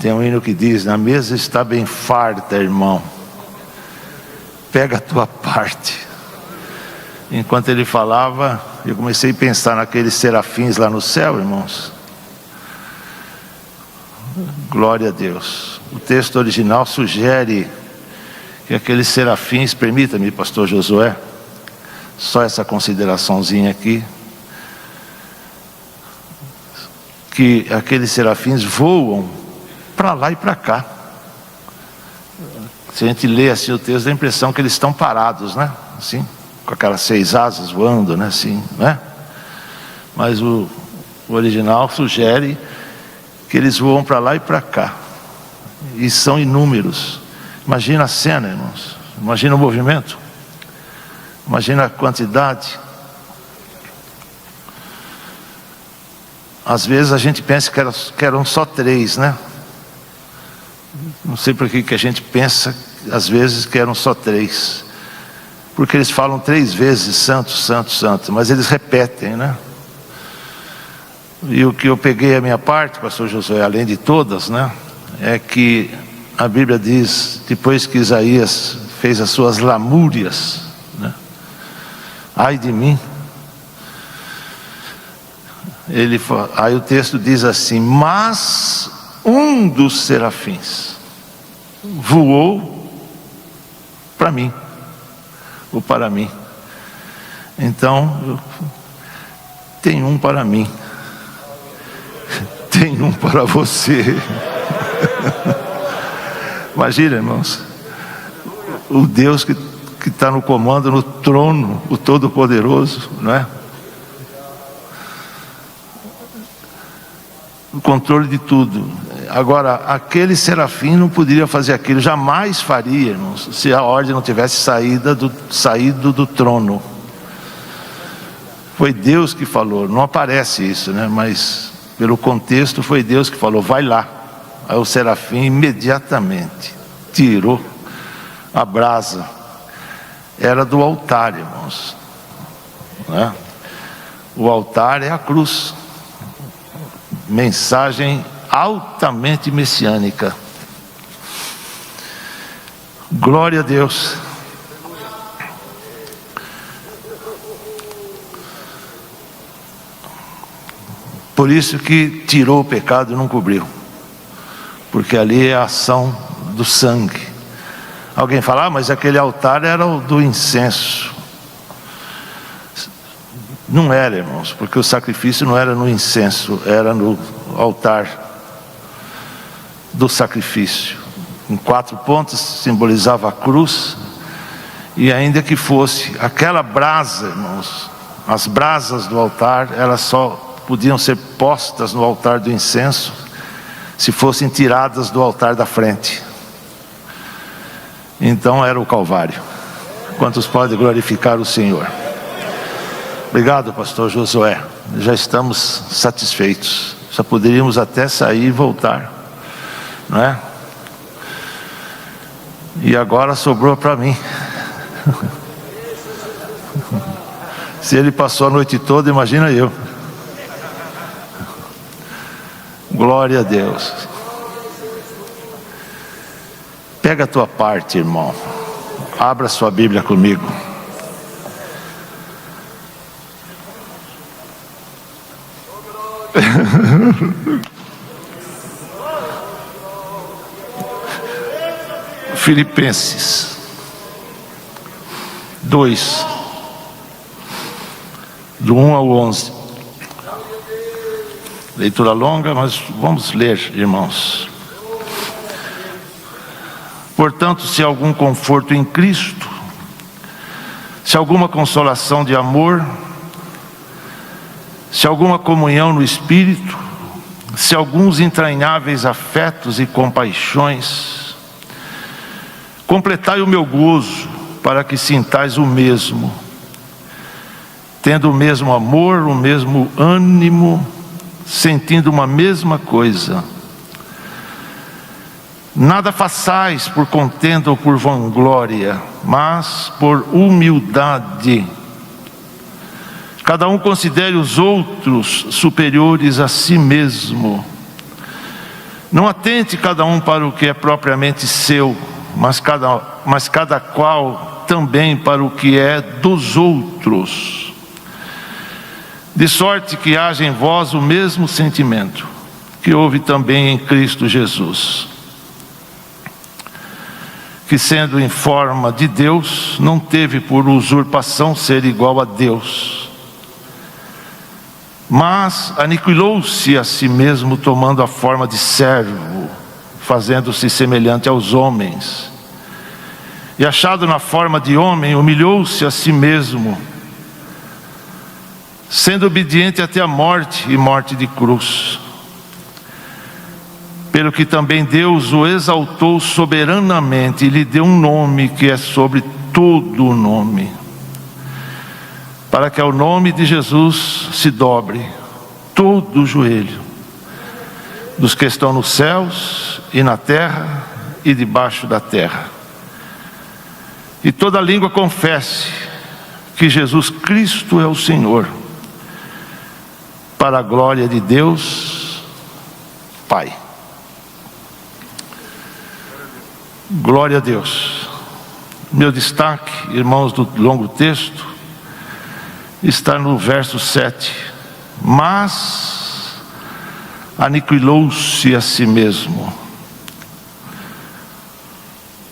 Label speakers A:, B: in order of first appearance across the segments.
A: Tem um hino que diz: na mesa está bem farta, irmão, pega a tua parte. Enquanto ele falava, eu comecei a pensar naqueles serafins lá no céu, irmãos. Glória a Deus. O texto original sugere que aqueles serafins, permita-me, pastor Josué, só essa consideraçãozinha aqui, que aqueles serafins voam para lá e para cá. Se a gente lê assim o texto, dá a impressão que eles estão parados, né? Assim, com aquelas 6 asas voando, né? Assim, né? Mas o original sugere que eles voam para lá e para cá, e são inúmeros. Imagina a cena, irmãos, imagina o movimento, imagina a quantidade. Às vezes a gente pensa que eram só 3, né? Não sei por que a gente pensa às vezes que eram só 3, porque eles falam 3 vezes santo, santo, santo, mas eles repetem, né? E o que eu peguei a minha parte, pastor Josué, além de todas, né, é que a Bíblia diz, depois que Isaías fez as suas lamúrias, né, ai de mim, aí o texto diz assim: mas um dos serafins voou para mim, ou para mim. Então, tem um para mim, tem um para você. Imagina, irmãos, o Deus que está no comando, no trono, o Todo-Poderoso, não é? O controle de tudo. Agora, aquele serafim não poderia fazer aquilo, jamais faria, irmãos, se a ordem não tivesse saído do trono. Foi Deus que falou, não aparece isso, né? Mas pelo contexto foi Deus que falou: vai lá. Aí o serafim imediatamente tirou a brasa, era do altar, irmãos, né? O altar é a cruz, mensagem altamente messiânica. Glória a Deus. Por isso que tirou o pecado e não cobriu, porque ali é a ação do sangue. Alguém fala: mas aquele altar era o do incenso. Não era, irmãos, porque o sacrifício não era no incenso, era no altar do sacrifício. Em 4 pontas simbolizava a cruz, e ainda que fosse aquela brasa, irmãos, as brasas do altar, elas só podiam ser postas no altar do incenso se fossem tiradas do altar da frente. Então era o Calvário. Quantos podem glorificar o Senhor? Obrigado, pastor Josué, já estamos satisfeitos. Só poderíamos até sair e voltar, não é? E agora sobrou para mim. Se ele passou a noite toda, imagina eu. Glória a Deus. Pega a tua parte, irmão. Abra sua Bíblia comigo. Filipenses 2, do 1 ao 11. Leitura longa, mas vamos ler, irmãos. Portanto, se há algum conforto em Cristo, se há alguma consolação de amor, se há alguma comunhão no Espírito, se há alguns entranháveis afetos e compaixões, completai o meu gozo, para que sintais o mesmo, tendo o mesmo amor, o mesmo ânimo, sentindo uma mesma coisa. Nada façais por contenda ou por vanglória, mas por humildade. Cada um considere os outros superiores a si mesmo. Não atente cada um para o que é propriamente seu, mas cada qual também para o que é dos outros. De sorte que haja em vós o mesmo sentimento que houve também em Cristo Jesus, que sendo em forma de Deus, não teve por usurpação ser igual a Deus, mas aniquilou-se a si mesmo, tomando a forma de servo, fazendo-se semelhante aos homens. E achado na forma de homem, humilhou-se a si mesmo, sendo obediente até a morte, e morte de cruz. Pelo que também Deus o exaltou soberanamente e lhe deu um nome que é sobre todo o nome, para que ao nome de Jesus se dobre todo o joelho, dos que estão nos céus e na terra e debaixo da terra, e toda língua confesse que Jesus Cristo é o Senhor, para a glória de Deus Pai. Glória a Deus. Meu destaque, irmãos, do longo texto está no verso 7. Mas aniquilou-se a si mesmo.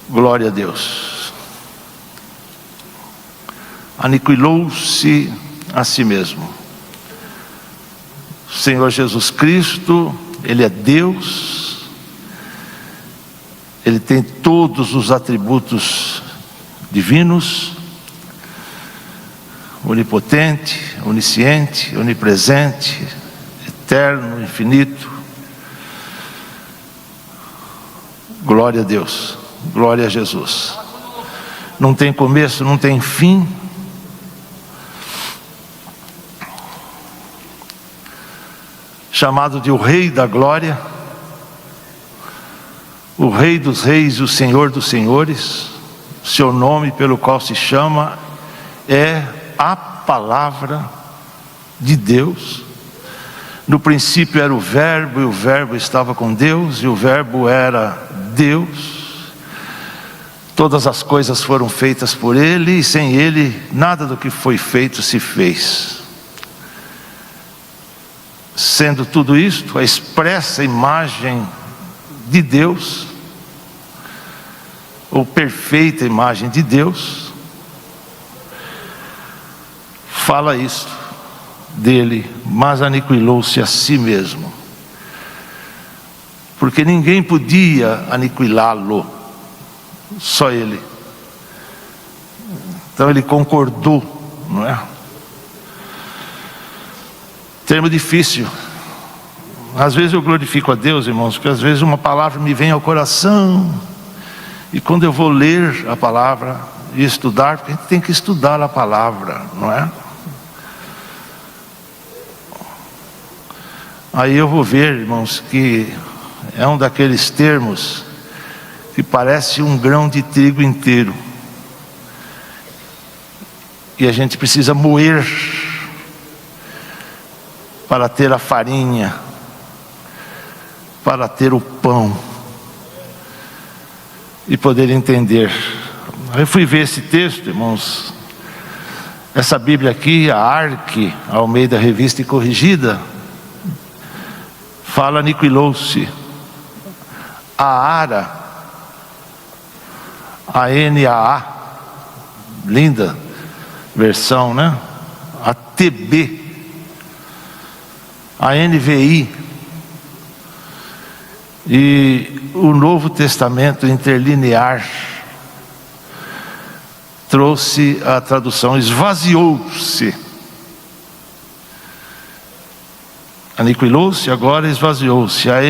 A: Glória a Deus. Aniquilou-se a si mesmo. O Senhor Jesus Cristo, Ele é Deus. Ele tem todos os atributos divinos, onipotente, onisciente, onipresente, eterno, infinito. Glória a Deus, glória a Jesus. Não tem começo, não tem fim. Chamado de o Rei da Glória, o Rei dos Reis e o Senhor dos Senhores. Seu nome pelo qual se chama é a Palavra de Deus. No princípio era o Verbo, e o Verbo estava com Deus, e o Verbo era Deus. Todas as coisas foram feitas por Ele, e sem Ele nada do que foi feito se fez. Sendo tudo isto a expressa imagem de Deus, ou perfeita imagem de Deus, fala isto dele, mas aniquilou-se a si mesmo, porque ninguém podia aniquilá-lo, só ele. Então ele concordou, não é? Termo difícil. Às vezes eu glorifico a Deus, irmãos, porque às vezes uma palavra me vem ao coração, e quando eu vou ler a palavra e estudar, porque a gente tem que estudar a palavra, não é? Aí eu vou ver, irmãos, que é um daqueles termos que parece um grão de trigo inteiro, e a gente precisa moer para ter a farinha, para ter o pão e poder entender. Eu fui ver esse texto, irmãos. Essa Bíblia aqui, a Arque, Almeida Revista e Corrigida, fala aniquilou-se. A Ara, a NAA, linda versão, né? A TB, a NVI, e o Novo Testamento interlinear trouxe a tradução esvaziou-se. Aniquilou-se, agora esvaziou-se. A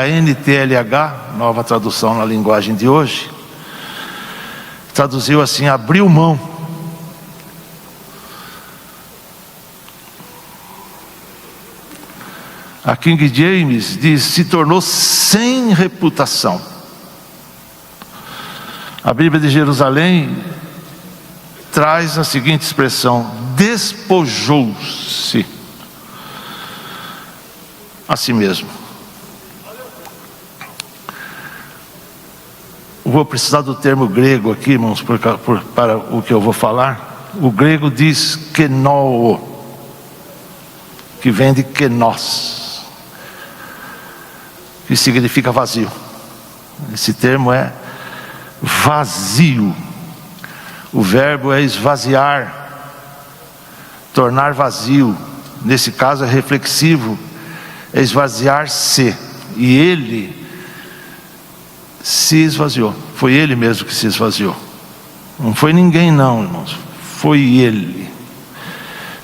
A: NTLH, nova tradução na linguagem de hoje, traduziu assim: abriu mão. A King James diz: se tornou sem reputação. A Bíblia de Jerusalém traz a seguinte expressão: despojou-se a si mesmo. vou precisar do termo grego aqui, irmãos, para o que eu vou falar. O grego diz kenoo, que vem de kenos, que significa vazio. Esse termo é vazio. O verbo é esvaziar, tornar vazio. Nesse caso é reflexivo, é esvaziar-se. E ele se esvaziou. Foi ele mesmo que se esvaziou. Não foi ninguém não, irmãos. Foi ele.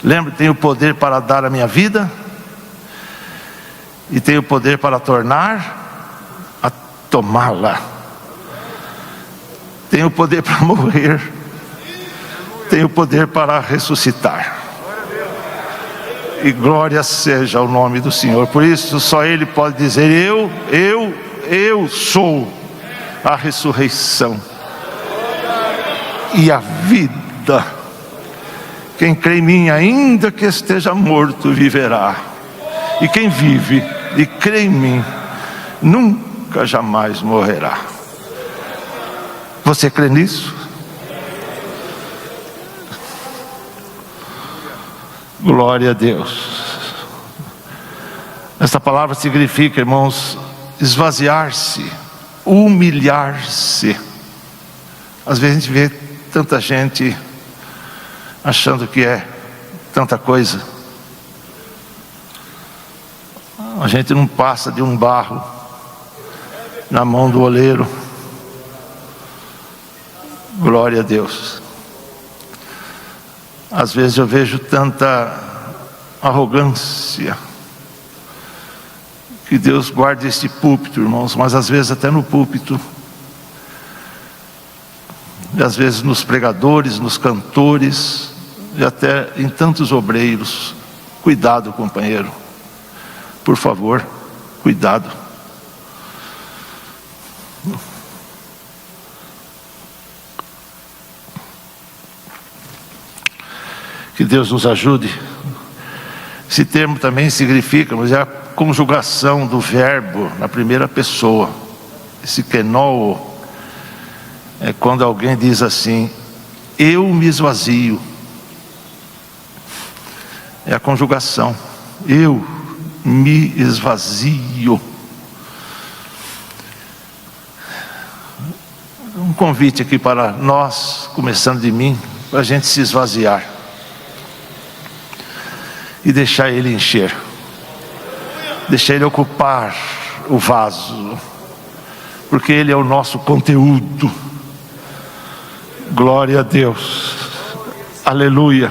A: Lembra, tenho o poder para dar a minha vida, e tenho o poder para tornar a tomá-la. Tenho o poder para morrer, tenho o poder para ressuscitar. E glória seja o nome do Senhor. Por isso só Ele pode dizer: eu sou a ressurreição e a vida. Quem crê em mim, ainda que esteja morto, viverá. E quem vive e crê em mim, nunca jamais morrerá. Você crê nisso? Glória a Deus. Esta palavra significa, irmãos, esvaziar-se, humilhar-se. Às vezes a gente vê tanta gente achando que é tanta coisa. A gente não passa de um barro na mão do oleiro. Glória a Deus. Às vezes eu vejo tanta arrogância. Que Deus guarde este púlpito, irmãos, mas às vezes até no púlpito, e às vezes nos pregadores, nos cantores, e até em tantos obreiros. Cuidado, companheiro, por favor, cuidado. Que Deus nos ajude. Esse termo também significa, mas é a conjugação do verbo na primeira pessoa. Esse kenoo é quando alguém diz assim: eu me esvazio. É a conjugação. Eu me esvazio. Um convite aqui para nós, começando de mim, para a gente se esvaziar e deixar Ele encher, deixar Ele ocupar o vaso, porque Ele é o nosso conteúdo. Glória a Deus, aleluia.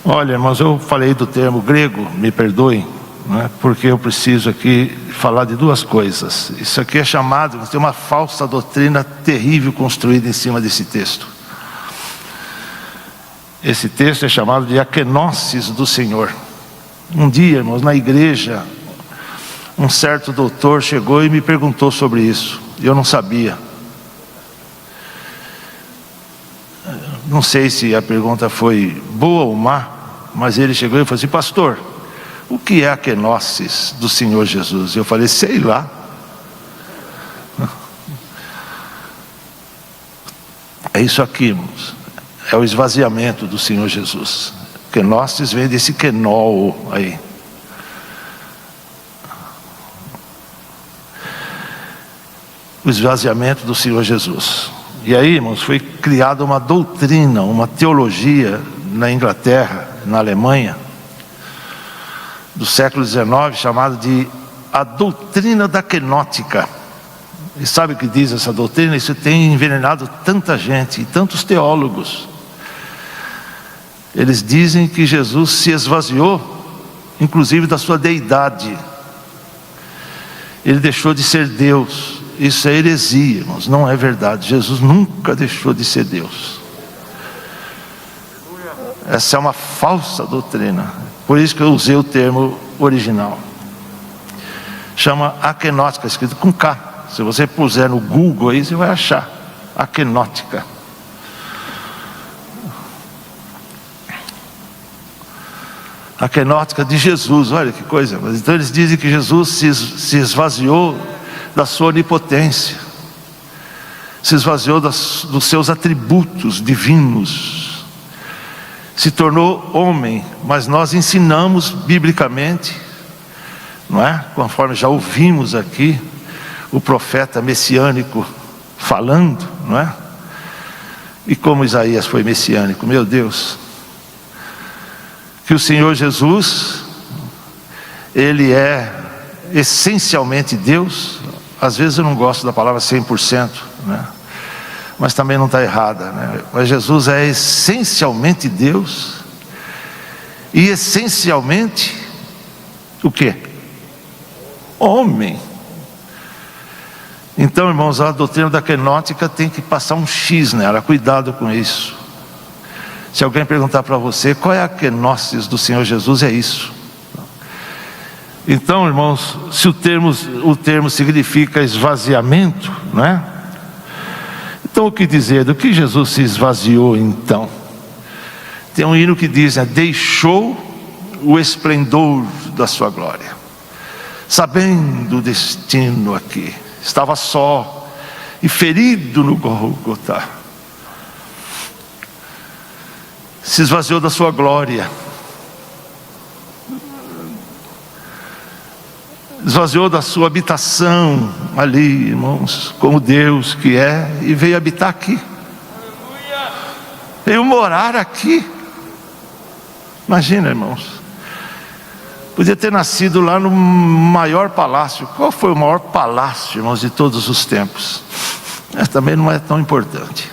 A: Olha, irmãos, eu falei do termo grego, me perdoem, né, porque eu preciso aqui falar de duas coisas. Isso aqui é chamado, tem uma falsa doutrina terrível construída em cima desse texto. Esse texto é chamado de a kenosis do Senhor. Um dia, irmãos, na igreja, um certo doutor chegou e me perguntou sobre isso, e eu não sabia. Não sei se a pergunta foi boa ou má, mas ele chegou e falou assim: pastor, o que é a kenosis do Senhor Jesus? Eu falei: sei lá. É isso aqui, irmãos. É o esvaziamento do Senhor Jesus. Kenosis vem desse kenoo aí. O esvaziamento do Senhor Jesus. E aí, irmãos, foi criada uma doutrina, uma teologia na Inglaterra, na Alemanha, do século XIX, chamada de a doutrina da kenótica. E sabe o que diz essa doutrina? Isso tem envenenado tanta gente e tantos teólogos. Eles dizem que Jesus se esvaziou, inclusive da sua deidade. Ele deixou de ser Deus. Isso é heresia, irmãos, não é verdade. Jesus nunca deixou de ser Deus. Essa é uma falsa doutrina. Por isso que eu usei o termo original. Chama akenótica, escrito com K. Se você puser no Google aí, você vai achar akenótica. A kenótica de Jesus, olha que coisa. Então eles dizem que Jesus se esvaziou da sua onipotência. se esvaziou dos seus atributos divinos, se tornou homem. Mas nós ensinamos biblicamente, não é? Conforme já ouvimos aqui o profeta messiânico falando, não é? E como Isaías foi messiânico, meu Deus, que o Senhor Jesus, Ele é essencialmente Deus. Às vezes eu não gosto da palavra 100%, né? Mas também não está errada, né? Mas Jesus é essencialmente Deus e essencialmente o quê? Homem. Então, irmãos, a doutrina da quenótica tem que passar um X nela, cuidado com isso. Se alguém perguntar para você qual é a quenósis do Senhor Jesus, é isso. Então, irmãos, se o termo significa esvaziamento, não é? Então o que dizer? Do que Jesus se esvaziou então? Tem um hino que diz, né, deixou o esplendor da sua glória, sabendo o destino aqui, estava só e ferido no Gólgota, se esvaziou da sua glória, esvaziou da sua habitação ali, irmãos, como Deus que é, e veio habitar aqui, veio morar aqui. Imagina, irmãos, podia ter nascido lá no maior palácio. Qual foi o maior palácio, irmãos, de todos os tempos? Mas também não é tão importante.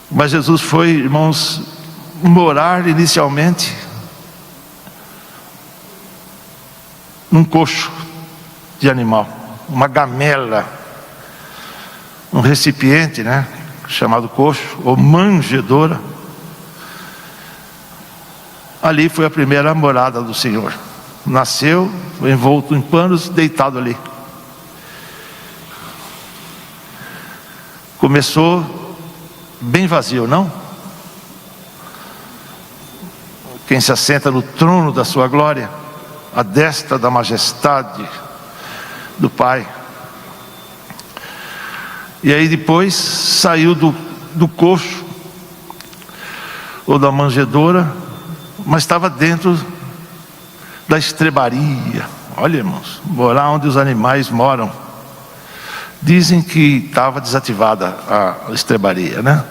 A: Mas Jesus foi, irmãos, morar inicialmente num coxo de animal, uma gamela, um recipiente, né, chamado coxo ou manjedoura. Ali foi a primeira morada do Senhor. Nasceu, foi envolto em panos, deitado ali. Começou bem vazio, não? Quem se assenta no trono da sua glória, à destra da majestade do Pai. E aí depois saiu do coxo ou da manjedoura, mas estava dentro da estrebaria. Olha, irmãos, morar onde os animais moram. Dizem que estava desativada a estrebaria, né?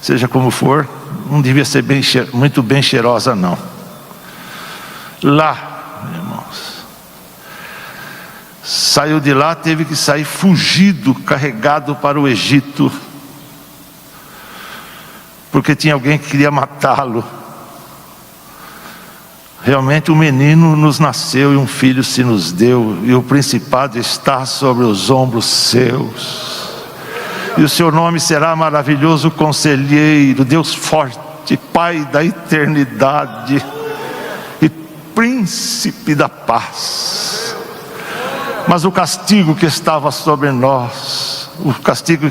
A: Seja como for, não devia ser muito bem cheirosa, não. Lá, irmãos, saiu de lá, teve que sair fugido, carregado para o Egito, porque tinha alguém que queria matá-lo. Realmente um menino nos nasceu e um filho se nos deu, e o principado está sobre os ombros seus, e o seu nome será maravilhoso conselheiro, Deus forte, Pai da eternidade e príncipe da paz. Mas o castigo que estava sobre nós, o castigo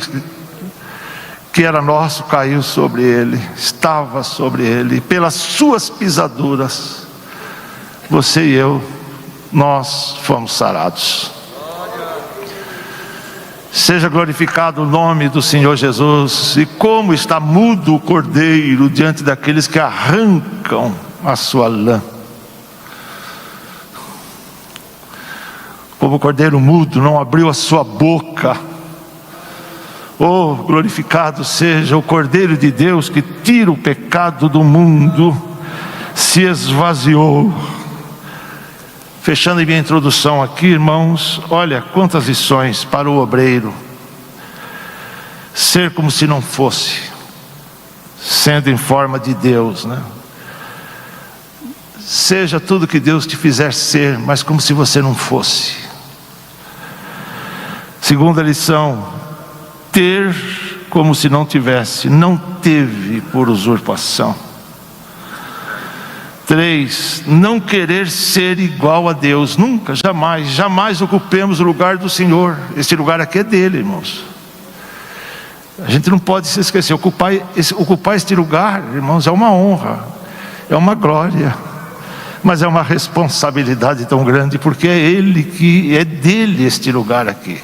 A: que era nosso, caiu sobre ele, estava sobre ele, pelas suas pisaduras você e eu, nós fomos sarados. Seja glorificado o nome do Senhor Jesus. E como está mudo o cordeiro diante daqueles que arrancam a sua lã. Como o cordeiro mudo não abriu a sua boca. Oh, glorificado seja o Cordeiro de Deus que tira o pecado do mundo, se esvaziou. Fechando minha introdução aqui, irmãos, olha quantas lições para o obreiro. Ser como se não fosse, sendo em forma de Deus, né? Seja tudo que Deus te fizer ser, mas como se você não fosse. Segunda lição, ter como se não tivesse, não teve por usurpação. 3, não querer ser igual a Deus, nunca, jamais ocupemos o lugar do Senhor. Esse lugar aqui é dele, irmãos. A gente não pode se esquecer, ocupar este lugar, irmãos, é uma honra, é uma glória, mas é uma responsabilidade tão grande, porque é Ele que é dele este lugar aqui.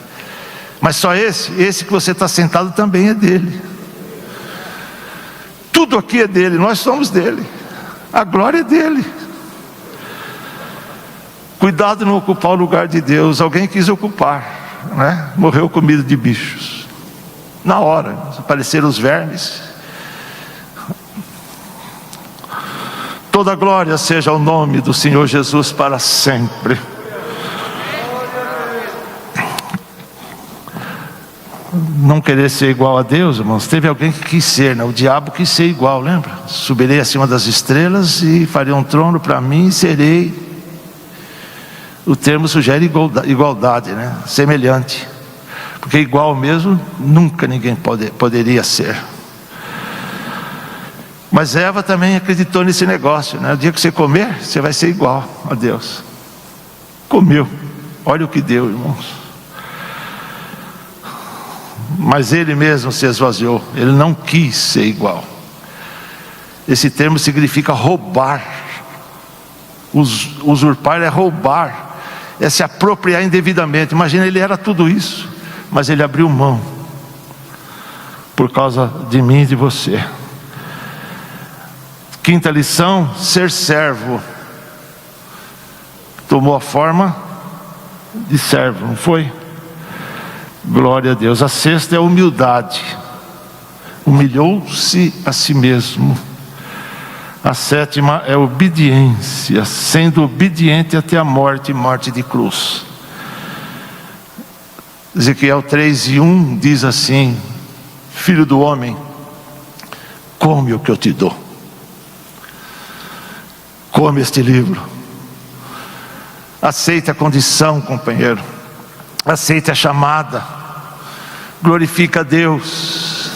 A: Mas só esse que você está sentado também é dele. Tudo aqui é dele, nós somos dele. A glória é dele. Cuidado de não ocupar o lugar de Deus. Alguém quis ocupar, né? Morreu comido de bichos. Na hora, apareceram os vermes. Toda glória seja ao nome do Senhor Jesus para sempre. Não querer ser igual a Deus, irmãos. Teve alguém que quis ser, né? O diabo quis ser igual, lembra? Subirei acima das estrelas e farei um trono para mim e serei. O termo sugere igualdade, né? Semelhante. Porque igual mesmo, nunca ninguém poderia ser. Mas Eva também acreditou nesse negócio, né? O dia que você comer, você vai ser igual a Deus. Comeu. Olha o que deu, irmãos. Mas ele mesmo se esvaziou. Ele não quis ser igual. Esse termo significa roubar. Usurpar é roubar, é se apropriar indevidamente. Imagina, ele era tudo isso, mas ele abriu mão por causa de mim e de você. Quinta lição: ser servo. Tomou a forma de servo, não foi? Glória a Deus. A sexta é a humildade. Humilhou-se a si mesmo. A sétima é a obediência, sendo obediente até a morte, morte de cruz. Ezequiel 3:1 diz assim: Filho do homem, come o que eu te dou. Come este livro. Aceita a condição, companheiro. Aceita a chamada. Glorifica a Deus.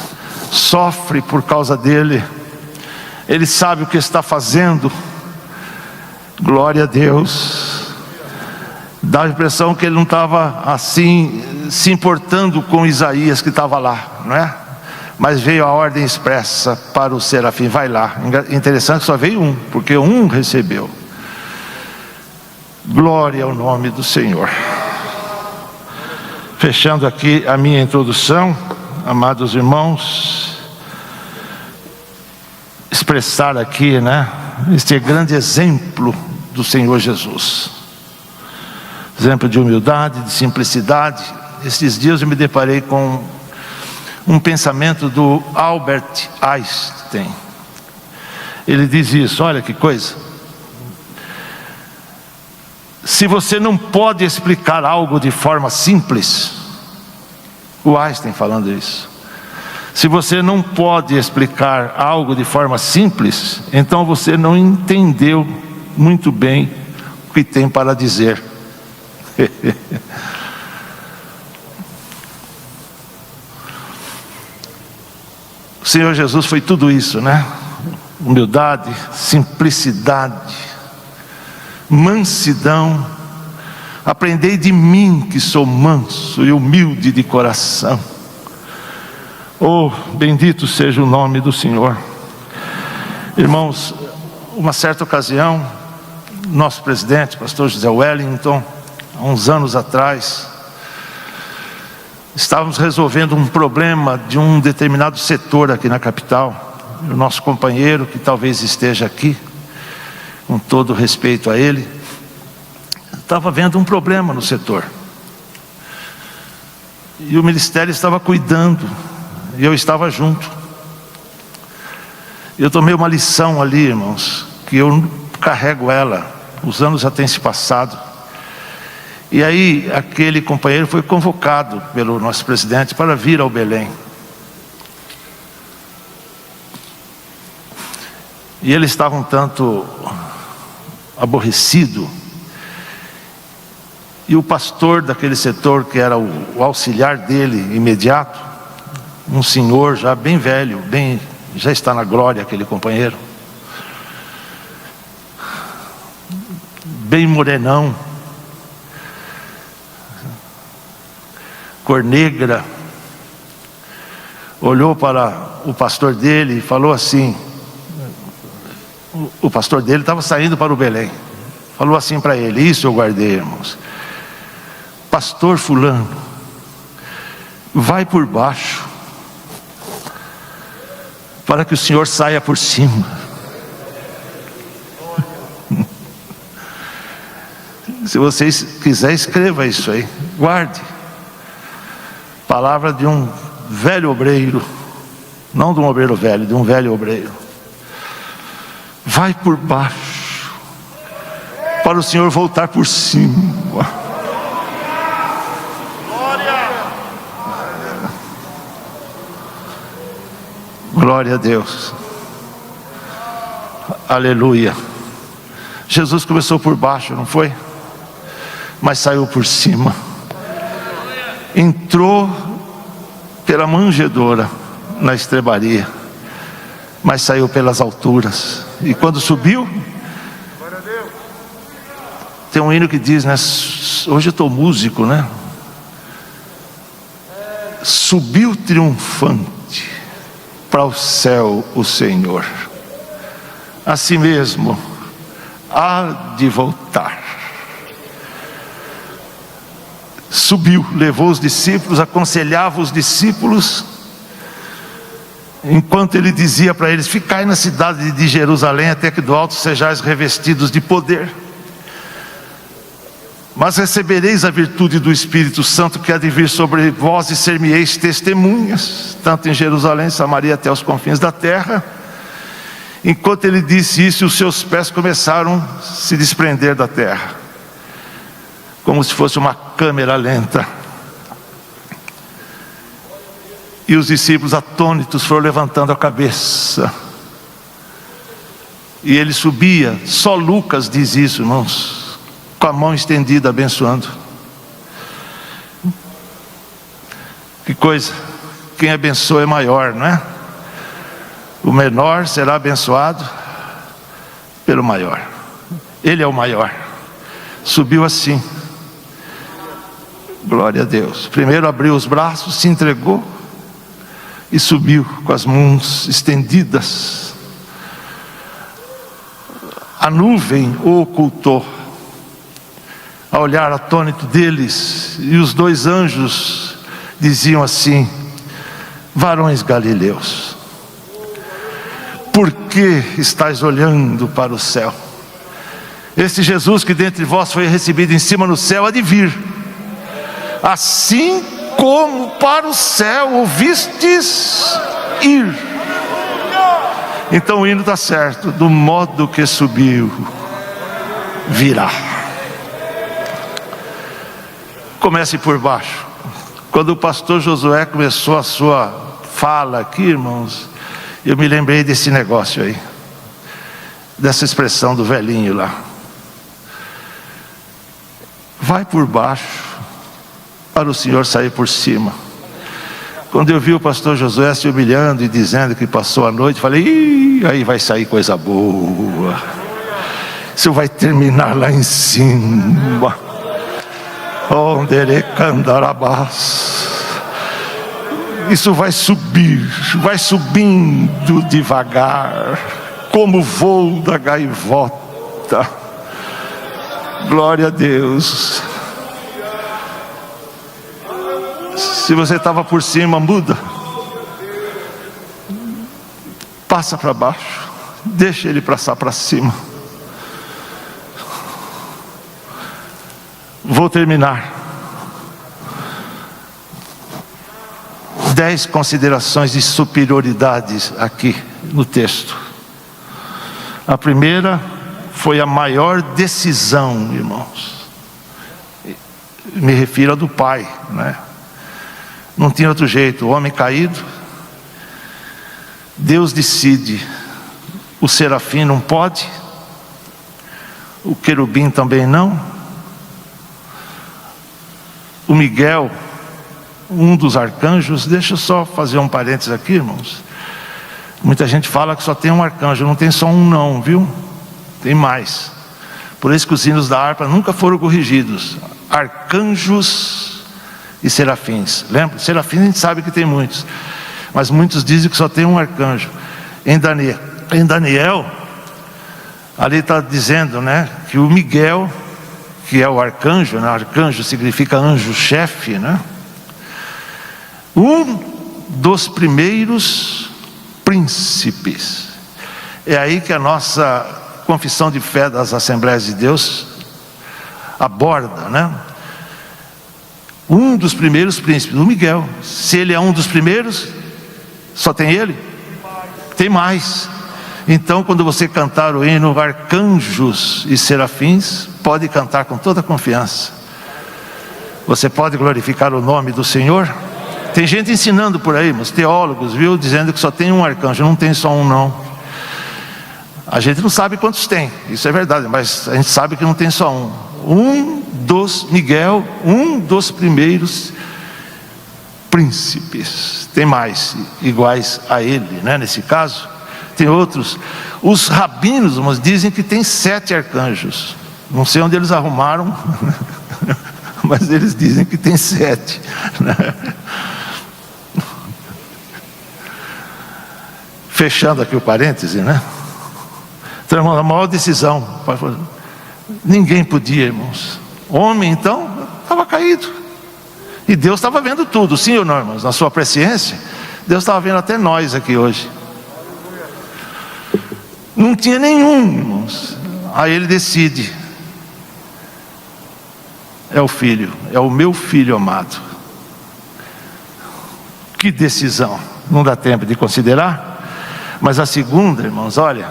A: Sofre por causa dele. Ele sabe o que está fazendo. Glória a Deus. Dá a impressão que ele não estava assim se importando com Isaías que estava lá, não é? Mas veio a ordem expressa para o serafim: vai lá. Interessante que só veio um, porque um recebeu. Glória ao nome do Senhor. Fechando aqui a minha introdução, amados irmãos, expressar aqui, né, este grande exemplo do Senhor Jesus. Exemplo de humildade, de simplicidade. Esses dias eu me deparei com um pensamento do Albert Einstein. Ele diz isso, olha que coisa. Se você não pode explicar algo de forma simples, o Einstein falando isso, se você não pode explicar algo de forma simples, então você não entendeu muito bem o que tem para dizer. O Senhor Jesus foi tudo isso, né? Humildade, simplicidade, mansidão. Aprendei de mim, que sou manso e humilde de coração. Oh, bendito seja o nome do Senhor. Irmãos, uma certa ocasião, nosso presidente, pastor José Wellington, há uns anos atrás, estávamos resolvendo um problema de um determinado setor aqui na capital. O nosso companheiro, que talvez esteja aqui, com todo respeito a ele, estava vendo um problema no setor. E o ministério estava cuidando, e eu estava junto. Eu tomei uma lição ali, irmãos, que eu carrego ela, os anos já têm se passado. E aí aquele companheiro foi convocado pelo nosso presidente para vir ao Belém. E ele estava um tanto aborrecido. E o pastor daquele setor, que era o auxiliar dele imediato, um senhor já bem velho, já está na glória aquele companheiro, bem morenão, cor negra, olhou para o pastor dele e falou assim, o pastor dele estava saindo para o Belém, falou assim para ele, isso eu guardei, irmãos: pastor fulano, vai por baixo, para que o Senhor saia por cima. Se vocês quiserem, escreva isso aí, guarde. Palavra de um velho obreiro, não de um obreiro velho, de um velho obreiro. Vai por baixo, para o Senhor voltar por cima. Glória a Deus. Aleluia. Jesus começou por baixo, não foi? Mas saiu por cima. Entrou pela manjedoura na estrebaria, mas saiu pelas alturas. E quando subiu, tem um hino que diz, né? Hoje eu estou músico, né? Subiu triunfante para o céu o Senhor. Assim mesmo há de voltar. Subiu, levou os discípulos, aconselhava os discípulos, enquanto ele dizia para eles: ficai na cidade de Jerusalém, até que do alto sejais revestidos de poder. Mas recebereis a virtude do Espírito Santo, que há de vir sobre vós, e ser-me-eis testemunhas, tanto em Jerusalém, Samaria, até os confins da terra. Enquanto ele disse isso, os seus pés começaram a se desprender da terra, como se fosse uma câmera lenta. E os discípulos atônitos foram levantando a cabeça. E ele subia, só Lucas diz isso, irmãos, com a mão estendida, abençoando. Que coisa, quem abençoa é maior, não é? O menor será abençoado pelo maior. Ele é o maior. Subiu assim. Glória a Deus. Primeiro abriu os braços, se entregou e subiu com as mãos estendidas. A nuvem o ocultou. Ao olhar atônito deles, e os dois anjos diziam assim: varões galileus, por que estáis olhando para o céu? Este Jesus que dentre vós foi recebido em cima no céu há de vir, assim como para o céu o vistes ir. Então o hino está certo: do modo que subiu, virá. Comece por baixo. Quando o pastor Josué começou a sua fala aqui, irmãos, eu me lembrei desse negócio aí, dessa expressão do velhinho lá. Vai por baixo, para o Senhor sair por cima. Quando eu vi o pastor Josué se humilhando e dizendo que passou a noite, falei: ih, aí vai sair coisa boa. Isso vai terminar lá em cima. Isso vai subir, vai subindo devagar, como o voo da gaivota. Glória a Deus. Se você estava por cima, muda, passa para baixo, deixa ele passar para cima. Vou terminar. 10 considerações de superioridade aqui no texto. A primeira foi a maior decisão, irmãos. Me refiro a do Pai, né? Não tinha outro jeito, o homem caído. Deus decide. O serafim não pode, o querubim também não. O Miguel, um dos arcanjos, deixa eu só fazer um parênteses aqui, irmãos. Muita gente fala que só tem um arcanjo, não tem só um não, viu? Tem mais. Por isso que os hinos da harpa nunca foram corrigidos. Arcanjos e serafins. Lembra? Serafins a gente sabe que tem muitos, mas muitos dizem que só tem um arcanjo. Em Daniel, ali está dizendo, né, que o Miguel, que é o arcanjo, né? Arcanjo significa anjo-chefe, né? Um dos primeiros príncipes. É aí que a nossa confissão de fé das Assembleias de Deus aborda, né? Um dos primeiros príncipes, o Miguel. Se ele é um dos primeiros, só tem ele? Tem mais. Então, quando você cantar o hino Arcanjos e Serafins, pode cantar com toda confiança. Você pode glorificar o nome do Senhor. Tem gente ensinando por aí, mas teólogos, viu, dizendo que só tem um arcanjo. Não tem só um, não. A gente não sabe quantos tem, isso é verdade, mas a gente sabe que não tem só um. Miguel, um dos primeiros príncipes. Tem mais iguais a ele, né? Nesse caso, tem outros. Os rabinos, irmãos, dizem que tem 7 arcanjos. Não sei onde eles arrumaram, mas eles dizem que tem 7, né? Fechando aqui o parêntese, né? Então, irmão, a maior decisão, ninguém podia, irmãos. Homem, então, estava caído. E Deus estava vendo tudo, sim ou não, irmãos? Na sua presciência, Deus estava vendo até nós aqui hoje. Não tinha nenhum, irmãos. Aí ele decide. É o filho, é o meu filho amado. Que decisão. Não dá tempo de considerar. Mas a segunda, irmãos, olha,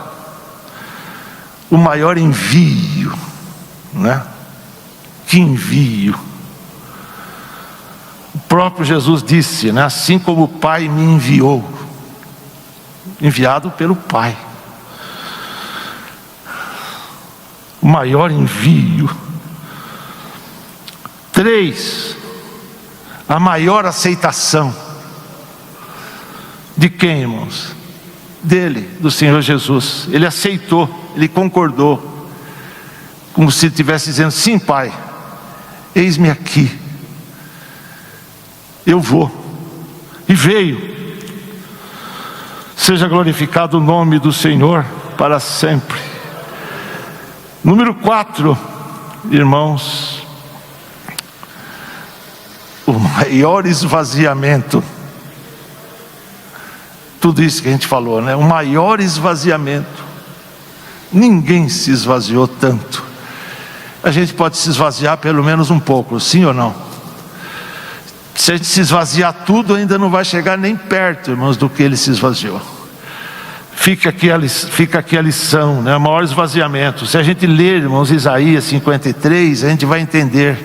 A: o maior envio, né? Que envio. O próprio Jesus disse, né? Assim como o Pai me enviou, enviado pelo Pai. O maior envio. 3, a maior aceitação. De quem, irmãos? Dele, do Senhor Jesus. Ele aceitou, ele concordou, como se estivesse dizendo: sim, Pai, eis-me aqui, eu vou. E veio. Seja glorificado o nome do Senhor para sempre. Número 4, irmãos, o maior esvaziamento. Tudo isso que a gente falou, né? O maior esvaziamento. Ninguém se esvaziou tanto. A gente pode se esvaziar pelo menos um pouco, sim ou não? Se a gente se esvaziar tudo, ainda não vai chegar nem perto, irmãos, do que ele se esvaziou. Fica aqui a lição, né? O maior esvaziamento. Se a gente ler, irmãos, Isaías 53, a gente vai entender.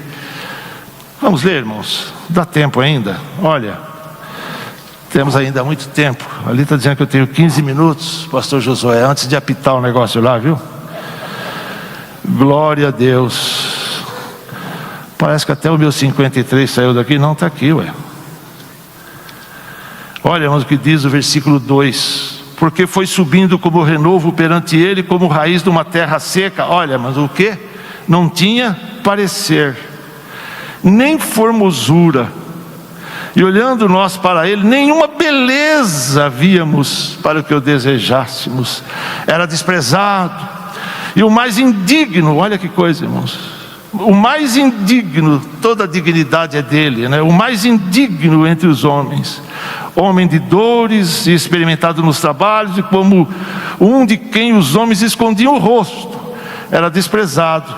A: Vamos ler, irmãos? Dá tempo ainda? Olha, temos ainda muito tempo. Ali está dizendo que eu tenho 15 minutos, pastor Josué, antes de apitar o negócio lá, viu? Glória a Deus. Parece que até o meu 53 saiu daqui. Não, está aqui, ué. Olha, irmãos, o que diz o versículo 2: porque foi subindo como renovo perante ele, como raiz de uma terra seca. Olha, mas o que? Não tinha parecer, nem formosura, e olhando nós para ele, nenhuma beleza víamos para o que o desejássemos. Era desprezado, e o mais indigno, olha que coisa, irmãos, o mais indigno, toda a dignidade é dele, né? O mais indigno entre os homens, homem de dores e experimentado nos trabalhos, e como um de quem os homens escondiam o rosto, era desprezado,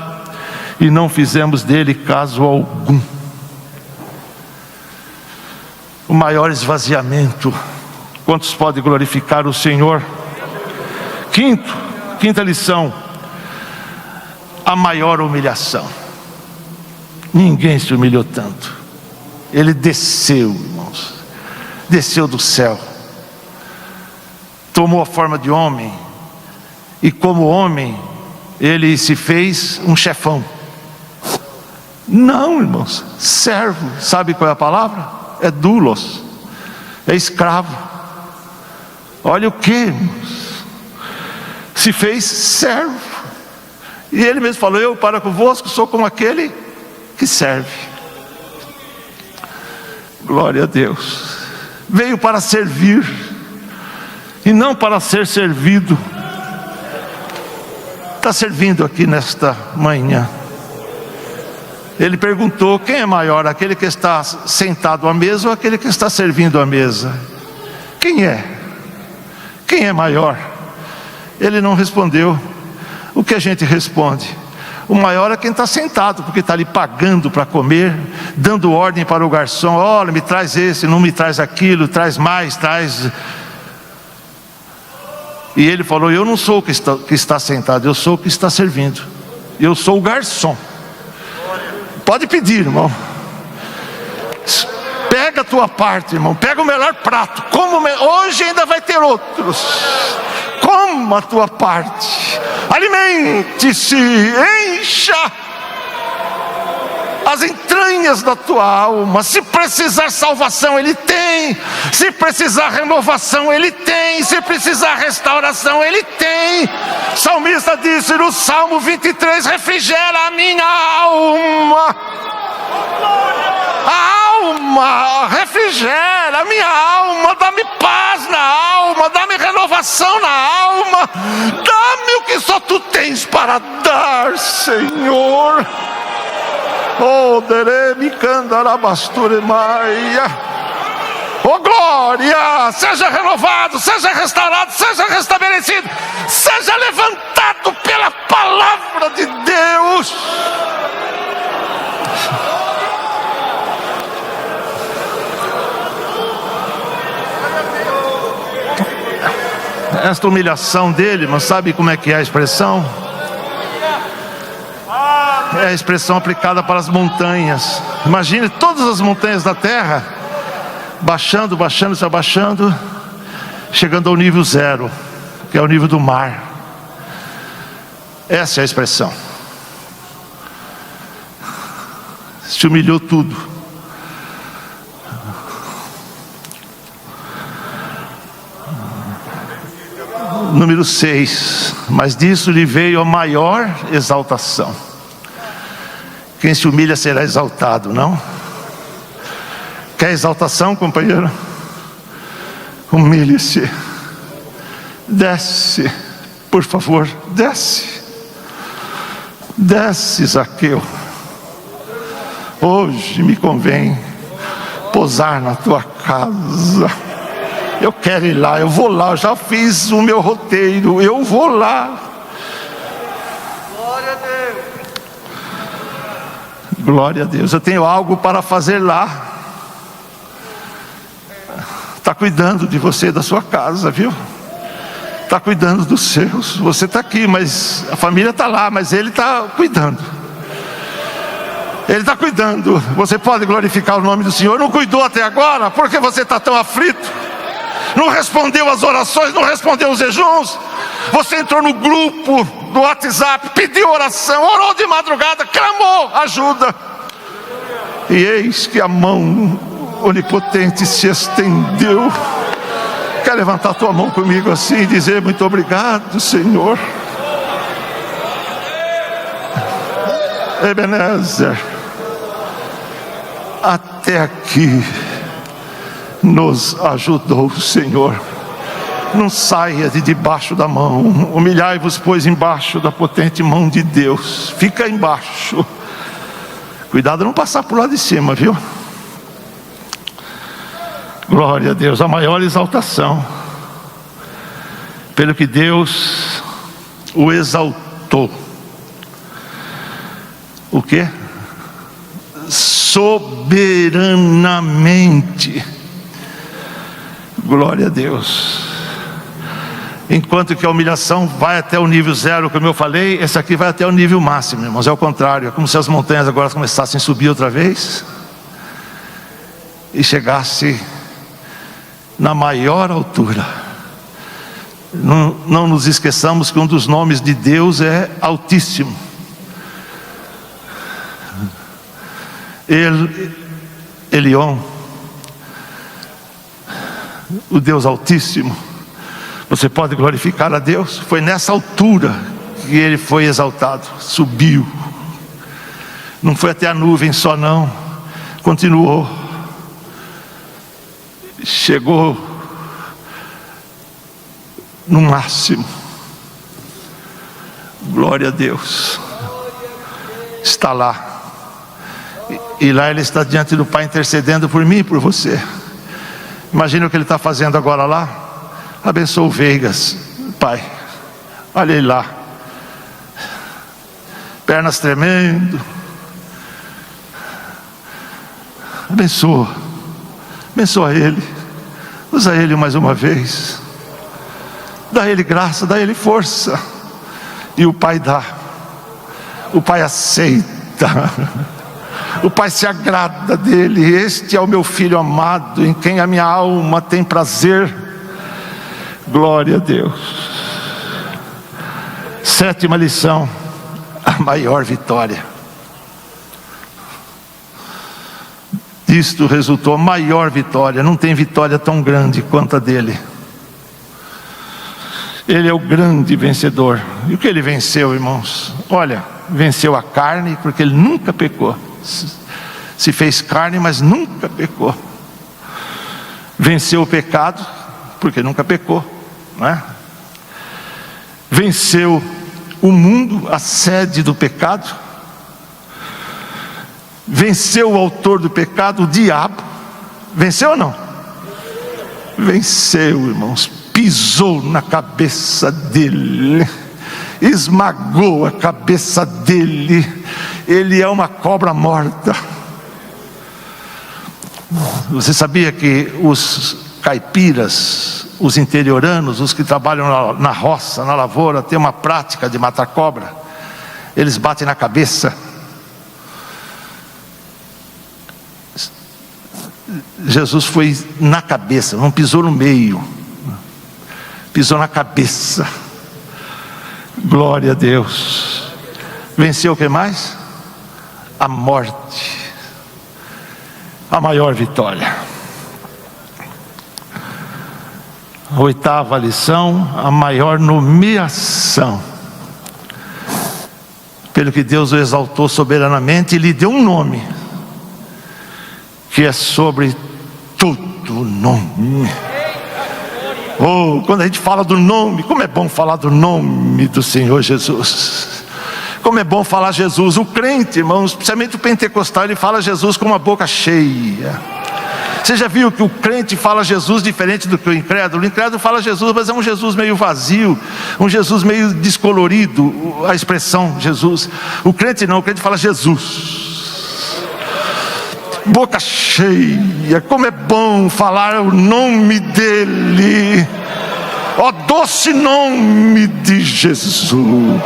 A: e não fizemos dele caso algum. O maior esvaziamento. Quantos podem glorificar o Senhor? Quinta lição: a maior humilhação. Ninguém se humilhou tanto. Ele desceu, irmãos, desceu do céu, tomou a forma de homem, e como homem ele se fez um chefão. Não, irmãos, servo. Sabe qual é a palavra? É doulos, é escravo. Olha o que, irmãos, se fez servo. E ele mesmo falou: eu para convosco sou como aquele que serve. Glória a Deus. Veio para servir e não para ser servido. Está servindo aqui nesta manhã. Ele perguntou: quem é maior, aquele que está sentado à mesa ou aquele que está servindo à mesa? Quem é? Quem é maior? Ele não respondeu. O que a gente responde? O maior é quem está sentado, porque está ali pagando para comer, dando ordem para o garçom: olha, me traz esse, não me traz aquilo, traz mais, traz. E ele falou: eu não sou o que está sentado, eu sou o que está servindo. Eu sou o garçom. Pode pedir, irmão. Pega a tua parte, irmão. Pega o melhor prato. Hoje ainda vai ter outros. Coma a tua parte. Alimente-se. Encha as entranhas da tua alma. Se precisar salvação, Ele tem. Se precisar renovação, Ele tem. Se precisar restauração, Ele tem. O salmista disse no Salmo 23: refrigera a minha alma. A alma, refrigera a minha alma. Dá-me paz na alma. Dá-me renovação na alma. Dá-me o que só Tu tens para dar, Senhor. Oh, deremi candarabasture maia. Oh, glória! Seja renovado, seja restaurado, seja restabelecido, seja levantado pela palavra de Deus. Esta humilhação dele, mas sabe como é que é a expressão? É a expressão aplicada para as montanhas. Imagine todas as montanhas da terra baixando, baixando, se abaixando, chegando ao nível zero, que é o nível do mar. Essa é a expressão. Se humilhou tudo. Número 6. Mas disso lhe veio a maior exaltação. Quem se humilha será exaltado, não? Quer exaltação, companheiro? Humilhe-se. Desce, por favor, desce. Desce, Zaqueu. Hoje me convém pousar na tua casa. Eu quero ir lá, eu vou lá, eu já fiz o meu roteiro, eu vou lá.
B: Glória a Deus.
A: Glória a Deus, eu tenho algo para fazer lá. Está cuidando de você e da sua casa, viu? Está cuidando dos seus. Você está aqui, mas a família está lá, mas Ele está cuidando. Ele está cuidando. Você pode glorificar o nome do Senhor. Não cuidou até agora? Por que você está tão aflito? Não respondeu às orações, não respondeu aos jejuns. Você entrou no grupo do WhatsApp, pediu oração, orou de madrugada, clamou ajuda. E eis que a mão onipotente se estendeu. Quer levantar a tua mão comigo assim e dizer: muito obrigado, Senhor. Ebenezer, até aqui nos ajudou o Senhor. Não saia de debaixo da mão. Humilhai-vos, pois, embaixo da potente mão de Deus. Fica embaixo. Cuidado não passar por lá de cima, viu? Glória a Deus. A maior exaltação, pelo que Deus o exaltou. O quê? Soberanamente. Glória a Deus. Enquanto que a humilhação vai até o nível zero, como eu falei, essa aqui vai até o nível máximo, irmãos. É o contrário, é como se as montanhas agora começassem a subir outra vez e chegasse na maior altura. Não nos esqueçamos que um dos nomes de Deus é Altíssimo. Elion, o Deus Altíssimo. Você pode glorificar a Deus. Foi nessa altura que Ele foi exaltado. Subiu. Não foi até a nuvem só não. Continuou. Chegou no máximo. Glória a Deus. Está lá. E lá ele está diante do Pai intercedendo por mim e por você. Imagina o que ele está fazendo agora lá. Abençoa o Veigas, Pai. Olha ele lá, pernas tremendo. Abençoa ele. Usa ele mais uma vez. Dá ele graça, dá ele força. E o Pai dá. O Pai aceita. O Pai se agrada dele. Este é o meu filho amado, em quem a minha alma tem prazer. Glória a Deus. 7ª lição: a maior vitória. Isto resultou a maior vitória. Não tem vitória tão grande quanto a dele. Ele é o grande vencedor. E o que ele venceu, irmãos? Olha, venceu a carne, porque ele nunca pecou. Se fez carne, mas nunca pecou. Venceu o pecado, porque nunca pecou, não é? Venceu o mundo, a sede do pecado. Venceu o autor do pecado, o diabo. Venceu ou não? Venceu, irmãos. Pisou na cabeça dele, esmagou a cabeça dele. Ele é uma cobra morta. Você sabia que os caipiras, os interioranos, os que trabalham na roça, na lavoura, têm uma prática de matar cobra? Eles batem na cabeça. Jesus foi na cabeça, não pisou no meio, pisou na cabeça. Glória a Deus. Venceu o que mais? A morte. A maior vitória. A 8ª lição: a maior nomeação. Pelo que Deus o exaltou soberanamente e lhe deu um nome, que é sobre todo nome. Oh, quando a gente fala do nome, como é bom falar do nome do Senhor Jesus. Como é bom falar Jesus. O crente, irmãos, especialmente o pentecostal, ele fala Jesus com uma boca cheia. Você já viu que o crente fala Jesus diferente do que o incrédulo? O incrédulo fala Jesus, mas é um Jesus meio vazio, um Jesus meio descolorido, a expressão Jesus. O crente não, o crente fala Jesus, boca cheia. Como é bom falar o nome dele. Ó doce nome de Jesus.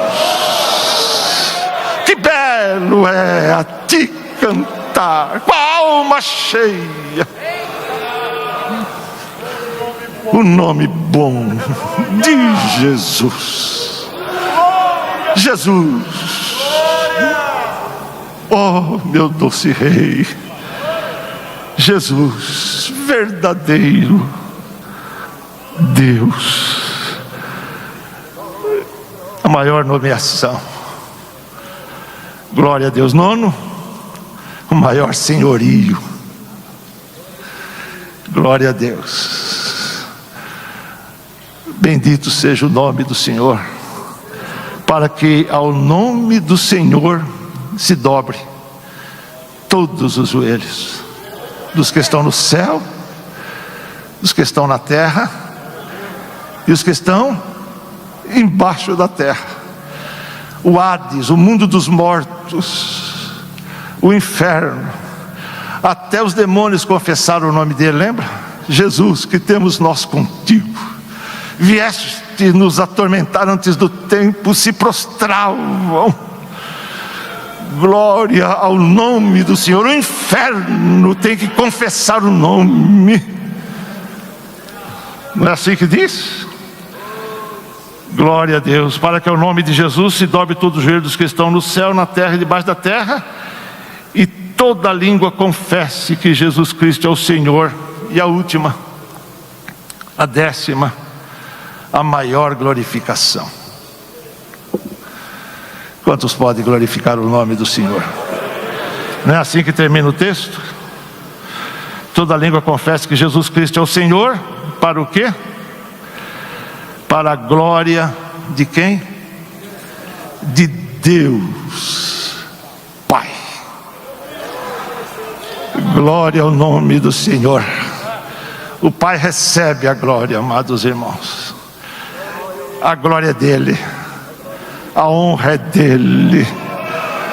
A: Que belo é a ti cantar com a alma cheia o nome bom de Jesus. Jesus, oh meu doce Rei. Jesus, verdadeiro Deus. A maior nomeação. Glória a Deus. 9, o maior senhorio. Glória a Deus. Bendito seja o nome do Senhor, para que ao nome do Senhor se dobre todos os joelhos, dos que estão no céu, dos que estão na terra e os que estão embaixo da terra. O Hades, o mundo dos mortos, o inferno, até os demônios confessaram o nome dele, lembra? Jesus, que temos nós contigo. Vieste nos atormentar antes do tempo, se prostravam. Glória ao nome do Senhor. O inferno tem que confessar o nome. Não é assim que diz? Glória a Deus. Para que o nome de Jesus se dobre todos os joelhos dos que estão no céu, na terra e debaixo da terra, e toda língua confesse que Jesus Cristo é o Senhor. E a última, a 10ª, a maior glorificação. Quantos podem glorificar o nome do Senhor? Não é assim que termina o texto? Toda língua confessa que Jesus Cristo é o Senhor. Para o quê? Para a glória de quem? De Deus Pai. Glória ao nome do Senhor. O Pai recebe a glória, amados irmãos. A glória é dele, a honra é dele,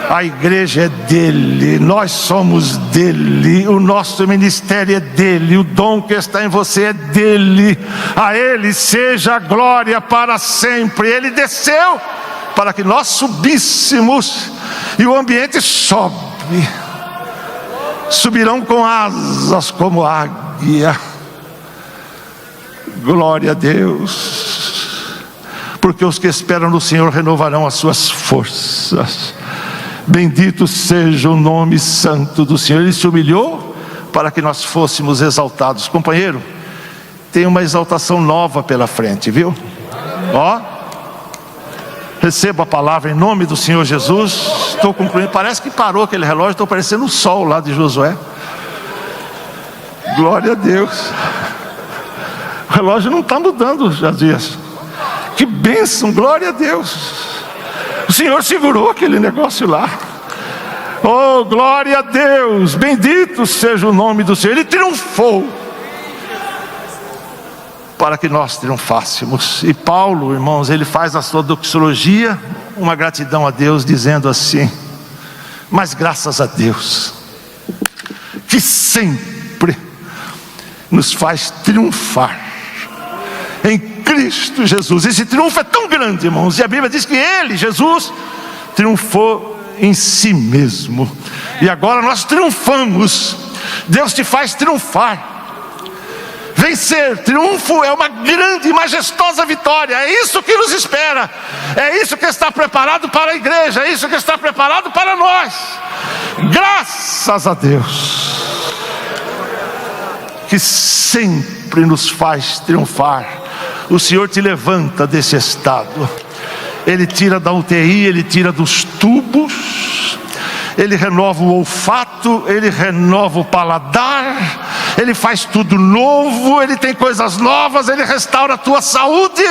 A: a igreja é dele, nós somos dele, o nosso ministério é dele, o dom que está em você é dele. A ele seja a glória para sempre. Ele desceu para que nós subíssemos, e o ambiente sobe. Subirão com asas como águia. Glória a Deus, porque os que esperam no Senhor renovarão as suas forças. Bendito seja o nome santo do Senhor. Ele se humilhou para que nós fôssemos exaltados. Companheiro, tem uma exaltação nova pela frente, viu? Ó, receba a palavra em nome do Senhor Jesus. Estou concluindo, parece que parou aquele relógio, estou parecendo o sol lá de Josué. Glória a Deus. O relógio não está mudando, Jadias. Que bênção, glória a Deus. O Senhor segurou aquele negócio lá. Oh, glória a Deus. Bendito seja o nome do Senhor. Ele triunfou para que nós triunfássemos. E Paulo, irmãos, ele faz a sua doxologia, uma gratidão a Deus, dizendo assim: mas graças a Deus, que sempre nos faz triunfar em Cristo Jesus. Esse triunfo é tão grande, irmãos, e a Bíblia diz que ele, Jesus, triunfou em si mesmo, e agora nós triunfamos. Deus te faz triunfar. Vencer, triunfo é uma grande e majestosa vitória. É isso que nos espera, é isso que está preparado para a igreja, é isso que está preparado para nós. Graças a Deus, que sempre nos faz triunfar. O Senhor te levanta desse estado. Ele tira da UTI, Ele tira dos tubos, Ele renova o olfato, Ele renova o paladar, Ele faz tudo novo, Ele tem coisas novas, Ele restaura a tua saúde,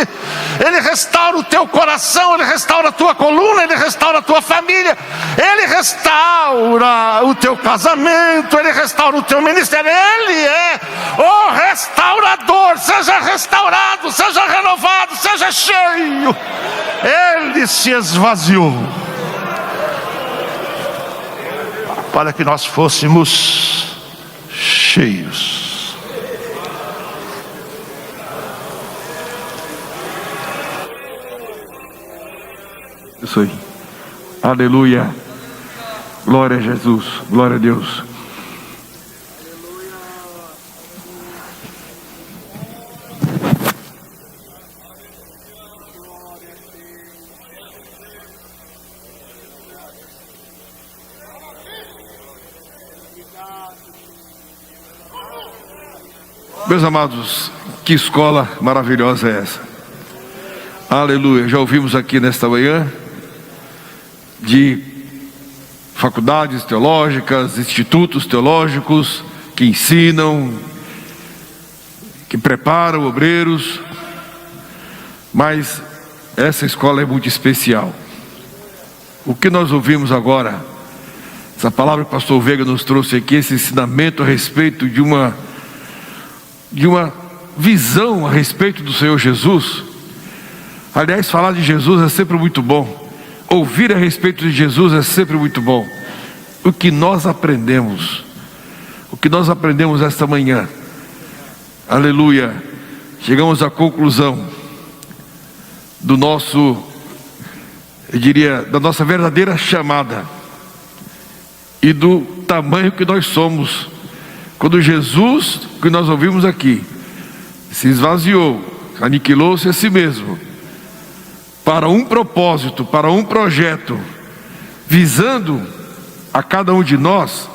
A: Ele restaura o teu coração, Ele restaura a tua coluna, Ele restaura a tua família, Ele restaura o teu casamento, Ele restaura o teu ministério. Ele é o restaurador. Seja restaurado, seja renovado, seja cheio. Ele se esvaziou para que nós fôssemos cheios.
B: Isso aí. Aleluia. Glória a Jesus. Glória a Deus. Meus amados, que escola maravilhosa é essa? Aleluia. Já ouvimos aqui nesta manhã de faculdades teológicas, institutos teológicos que ensinam, que preparam obreiros, mas essa escola é muito especial. O que nós ouvimos agora, essa palavra que o pastor Veiga nos trouxe aqui, esse ensinamento a respeito de uma visão a respeito do Senhor Jesus. Aliás, falar de Jesus é sempre muito bom, ouvir a respeito de Jesus é sempre muito bom. O que nós aprendemos esta manhã, aleluia, chegamos à conclusão do nosso, eu diria, da nossa verdadeira chamada e do tamanho que nós somos. Quando Jesus, que nós ouvimos aqui, se esvaziou, aniquilou-se a si mesmo, para um propósito, para um projeto, visando a cada um de nós.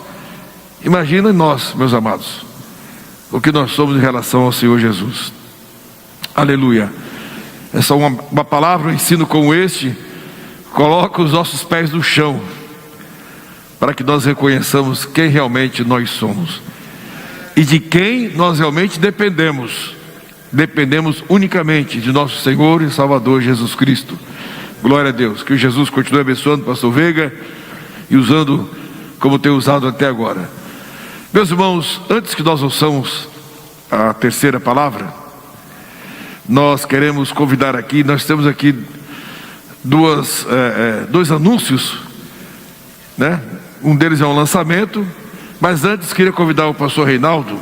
B: Imagina nós, meus amados, o que nós somos em relação ao Senhor Jesus. Aleluia. Essa uma palavra, um ensino como este, coloca os nossos pés no chão, para que nós reconheçamos quem realmente nós somos e de quem nós realmente dependemos. Dependemos unicamente de nosso Senhor e Salvador Jesus Cristo. Glória a Deus. Que Jesus continue abençoando o pastor Veiga e usando como tem usado até agora. Meus irmãos, antes que nós ouçamos a terceira palavra, nós queremos convidar aqui, nós temos aqui dois anúncios, né? Um deles é um lançamento, mas antes queria convidar o pastor Reinaldo